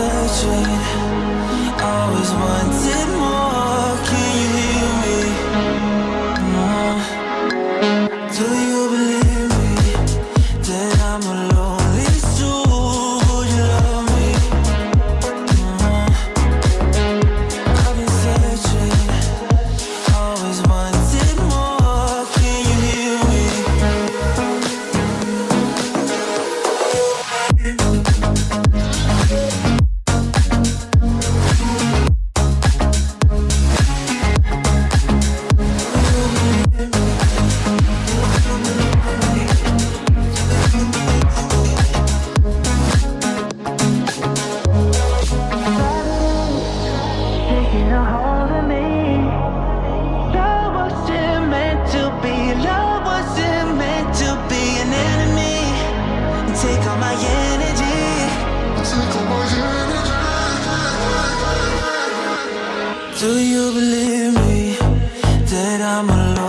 searching, always wanted more. Can you hear me? Do you believe me that I'm a lonely soul? Would you love me? I've been searching, always wanted more. Can you hear me? Taking a hold of me. Love wasn't meant to be. Love wasn't meant to be an enemy. Take all my energy. Take all my energy. Do you believe me that I'm alone?